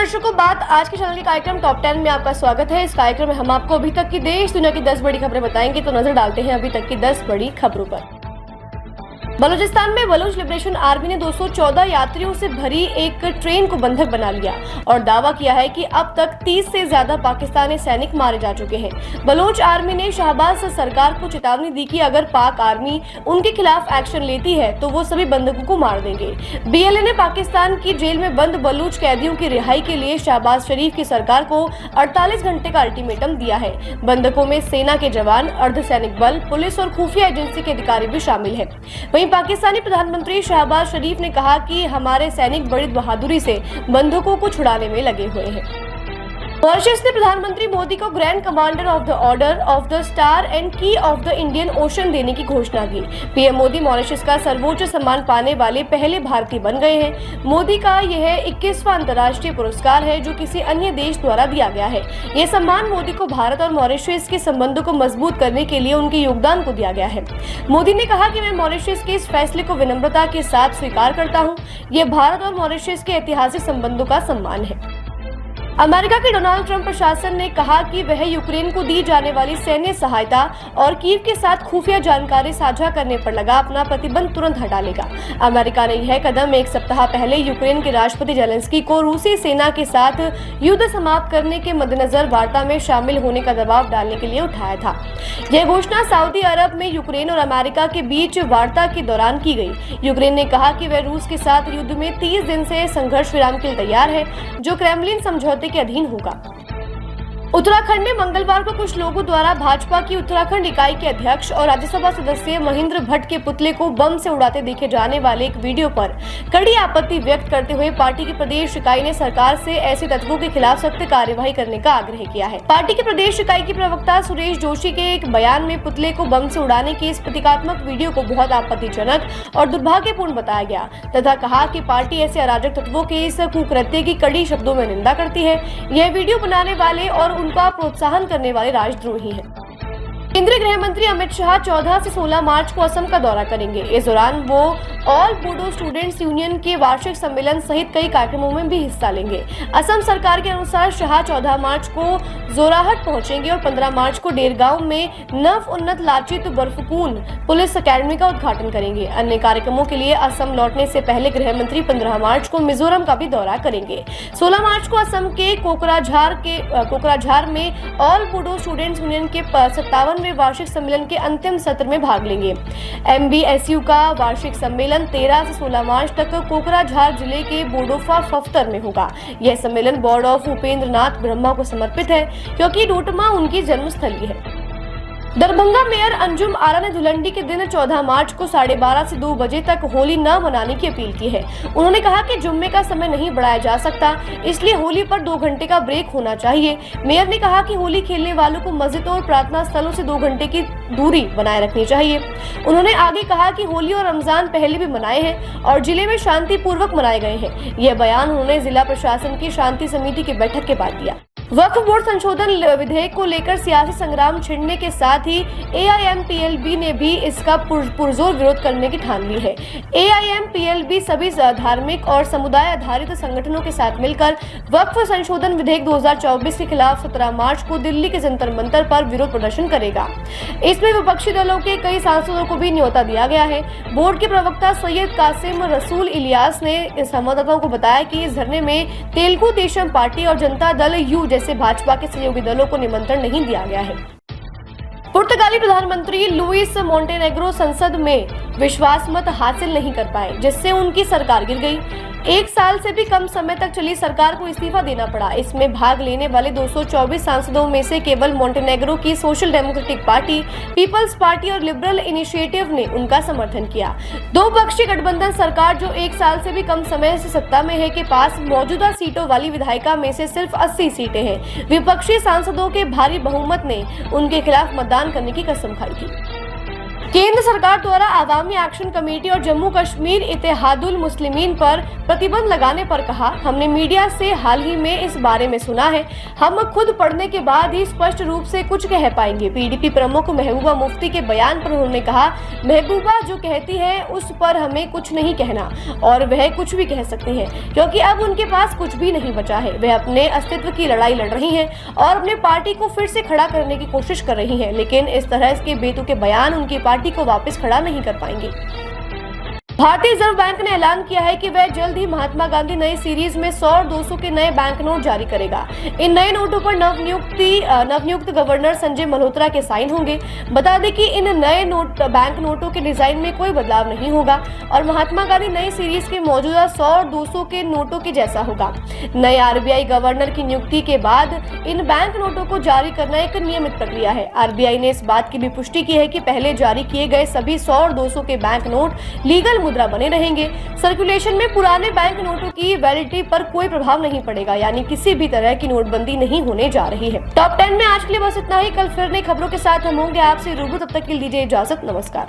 दर्शकों, बात आज के चैनल के कार्यक्रम टॉप 10 में आपका स्वागत है। इस कार्यक्रम में हम आपको अभी तक की देश दुनिया की 10 बड़ी खबरें बताएंगे। तो नजर डालते हैं अभी तक की 10 बड़ी खबरों पर। बलूचिस्तान में बलूच लिबरेशन आर्मी ने 214 यात्रियों से भरी एक ट्रेन को बंधक बना लिया और दावा किया है कि अब तक 30 से ज्यादा पाकिस्तानी सैनिक मारे जा चुके हैं। बलूच आर्मी ने शहबाज सरकार को चेतावनी दी कि अगर पाक आर्मी उनके खिलाफ एक्शन लेती है तो वो सभी बंधकों को मार देंगे। BLA ने पाकिस्तान की जेल में बंद बलूच कैदियों की रिहाई के लिए शहबाज शरीफ की सरकार को 48 घंटे का अल्टीमेटम दिया है। बंधकों में सेना के जवान, अर्धसैनिक बल, पुलिस और खुफिया एजेंसी के अधिकारी भी शामिल हैं। वहीं पाकिस्तानी प्रधानमंत्री शहबाज शरीफ ने कहा कि हमारे सैनिक बड़ी बहादुरी से बंधकों को छुड़ाने में लगे हुए हैं। मॉरिशस ने प्रधानमंत्री मोदी को grand commander of the order of the star and की ऑफ द इंडियन ओशन देने की घोषणा की। पीएम मोदी मॉरिशस का सर्वोच्च सम्मान पाने वाले पहले भारतीय बन गए हैं। मोदी का यह 21वां अंतर्राष्ट्रीय पुरस्कार है जो किसी अन्य देश द्वारा दिया गया है। यह सम्मान मोदी को भारत और मॉरिशस के संबंधों को मजबूत करने के लिए उनके योगदान को दिया गया है। मोदी ने कहा कि मैं मॉरिशस के इस फैसले को विनम्रता के साथ स्वीकार करता हूँ। यह भारत और मॉरिशस के ऐतिहासिक संबंधों का सम्मान है। अमेरिका के डोनाल्ड ट्रंप प्रशासन ने कहा कि वह यूक्रेन को दी जाने वाली सैन्य सहायता और कीव के साथ खुफिया जानकारी साझा करने पर लगा अपना प्रतिबंध तुरंत हटा लेगा। अमेरिका ने यह कदम एक सप्ताह पहले यूक्रेन के राष्ट्रपति जेलेंस्की को रूसी सेना के साथ युद्ध समाप्त करने के मद्देनजर वार्ता में शामिल होने का दबाव डालने के लिए उठाया था। यह घोषणा सऊदी अरब में यूक्रेन और अमेरिका के बीच वार्ता के दौरान की गई। यूक्रेन ने कहा कि वह रूस के साथ युद्ध में 30 दिन से संघर्ष विराम के लिए तैयार है, जो क्रेमलिन समझौते के अधीन होगा। उत्तराखंड में मंगलवार को कुछ लोगों द्वारा भाजपा की उत्तराखंड इकाई के अध्यक्ष और राज्यसभा सदस्य महेंद्र भट्ट के पुतले को बम से उड़ाते देखे जाने वाले एक वीडियो पर कड़ी आपत्ति व्यक्त करते हुए पार्टी की प्रदेश इकाई ने सरकार से ऐसे तत्वों के खिलाफ सख्त कार्यवाही करने का आग्रह किया है। पार्टी की प्रदेश इकाई के प्रवक्ता सुरेश जोशी के एक बयान में पुतले को बम से उड़ाने के इस प्रतीकात्मक वीडियो को बहुत आपत्तिजनक और दुर्भाग्यपूर्ण बताया गया तथा कहा कि पार्टी ऐसे अराजक तत्वों के इस कुकृत्य की कड़ी शब्दों में निंदा करती है। यह वीडियो बनाने वाले और उनका प्रोत्साहन करने वाले राजद्रोही हैं। केंद्रीय गृह मंत्री अमित शाह 14 से 16 मार्च को असम का दौरा करेंगे। इस दौरान वो ऑल बोडो स्टूडेंट्स यूनियन के वार्षिक सम्मेलन सहित कई कार्यक्रमों में भी हिस्सा लेंगे। असम सरकार के अनुसार शाह 14 मार्च को जोराहट पहुंचेंगे और 15 मार्च को डेरगांव में नव उन्नत लाचित बर्फकून पुलिस अकेडमी का उद्घाटन करेंगे। अन्य कार्यक्रमों के लिए असम लौटने से पहले गृह मंत्री 15 मार्च को मिजोरम का भी दौरा करेंगे। 16 मार्च को असम के कोकराझार में ऑल बोडो स्टूडेंट्स यूनियन के 57वें वार्षिक सम्मेलन के अंतिम सत्र में भाग लेंगे। MBSU का वार्षिक सम्मेलन 13 से 16 मार्च तक कोकराझार जिले के बोडोफा फफ्तर में होगा। यह सम्मेलन बोर्ड ऑफ उपेंद्र नाथ ब्रह्मा को समर्पित है क्योंकि डोटमा उनकी जन्मस्थली है। दरभंगा मेयर अंजुम आरा ने धुलंडी के दिन 14 मार्च को 12:30 से 2 बजे तक होली न मनाने की अपील की है। उन्होंने कहा कि जुम्मे का समय नहीं बढ़ाया जा सकता, इसलिए होली पर 2 घंटे का ब्रेक होना चाहिए। मेयर ने कहा कि होली खेलने वालों को मस्जिदों और प्रार्थना स्थलों से 2 घंटे की दूरी बनाए रखनी चाहिए। उन्होंने आगे कहा कि होली और रमजान पहले भी मनाए हैं और जिले में शांतिपूर्वक मनाए गए हैं। यह बयान उन्होंने जिला प्रशासन की शांति समिति की बैठक के बाद दिया। वक्फ बोर्ड संशोधन विधेयक को लेकर सियासी संग्राम छिड़ने के साथ ही AIMPLB ने भी इसका पुरजोर विरोध करने की ठान ली है। AIMPLB सभी धार्मिक और समुदाय आधारित संगठनों के साथ मिलकर वक्फ संशोधन विधेयक 2024 के खिलाफ 17 मार्च को दिल्ली के जंतर मंतर पर विरोध प्रदर्शन करेगा। इसमें विपक्षी दलों के कई सांसदों को भी न्योता दिया गया है। बोर्ड के प्रवक्ता सैयद कासिम रसूल इलियास ने संवाददाताओं को बताया कि इस धरने में तेलुगु देशम पार्टी और जनता दल यू जैसे भाजपा के सहयोगी दलों को निमंत्रण नहीं दिया गया है। पुर्तगाली प्रधानमंत्री लुइस मोंटेनेग्रो संसद में विश्वास मत हासिल नहीं कर पाए, जिससे उनकी सरकार गिर गई। 1 साल से भी कम समय तक चली सरकार को इस्तीफा देना पड़ा। इसमें भाग लेने वाले 224 सांसदों में से केवल मोंटेनेग्रो की social democratic party, people's party और लिबरल इनिशिएटिव ने उनका समर्थन किया। 2 पक्षीय गठबंधन सरकार जो 1 साल से भी कम समय से सत्ता में है के पास मौजूदा सीटों वाली विधायिका में से सिर्फ 80 सीटें हैं। विपक्षी सांसदों के भारी बहुमत ने उनके खिलाफ मतदान करने की कसम खाई थी। केंद्र सरकार द्वारा अवामी एक्शन कमेटी और जम्मू कश्मीर इत्तेहादुल मुस्लिमीन पर प्रतिबंध लगाने पर कहा, हमने मीडिया से हाल ही में इस बारे में सुना है, हम खुद पढ़ने के बाद ही स्पष्ट रूप से कुछ कह पाएंगे। पीडीपी प्रमुख महबूबा मुफ्ती के बयान पर उन्होंने कहा, महबूबा जो कहती है उस पर हमें कुछ नहीं कहना और वह कुछ भी कह सकती हैं, क्योंकि अब उनके पास कुछ भी नहीं बचा है। वह अपने अस्तित्व की लड़ाई लड़ रही हैं और अपने पार्टी को फिर से खड़ा करने की कोशिश कर रही हैं, लेकिन इस तरह के बेतुके बयान उनकी पार्टी को वापस खड़ा नहीं कर पाएंगे। भारतीय रिजर्व बैंक ने ऐलान किया है कि वह जल्द ही महात्मा गांधी नई सीरीज में 100 और 200 के नए बैंक नोट जारी करेगा। इन नए नोटों पर नवनियुक्त गवर्नर संजय मल्होत्रा के साइन होंगे। बता दें कि इन नए बैंक नोटों के डिजाइन में कोई बदलाव नहीं होगा और महात्मा गांधी नई सीरीज के मौजूदा 100 और 200 के नोटों के जैसा होगा। नए आरबीआई गवर्नर की नियुक्ति के बाद इन बैंक नोटों को जारी करना एक नियमित प्रक्रिया है। आरबीआई ने इस बात की भी पुष्टि की है कि पहले जारी किए गए सभी 100 और 200 के बैंक नोट लीगल मुद्रा बने रहेंगे। सर्कुलेशन में पुराने बैंक नोटों की वैलिडिटी पर कोई प्रभाव नहीं पड़ेगा, यानी किसी भी तरह की नोटबंदी नहीं होने जा रही है। टॉप 10 में आज के लिए बस इतना ही। कल फिर नई खबरों के साथ हम होंगे आपसे रूबरू। तब तक के लिए दीजिए इजाजत। नमस्कार।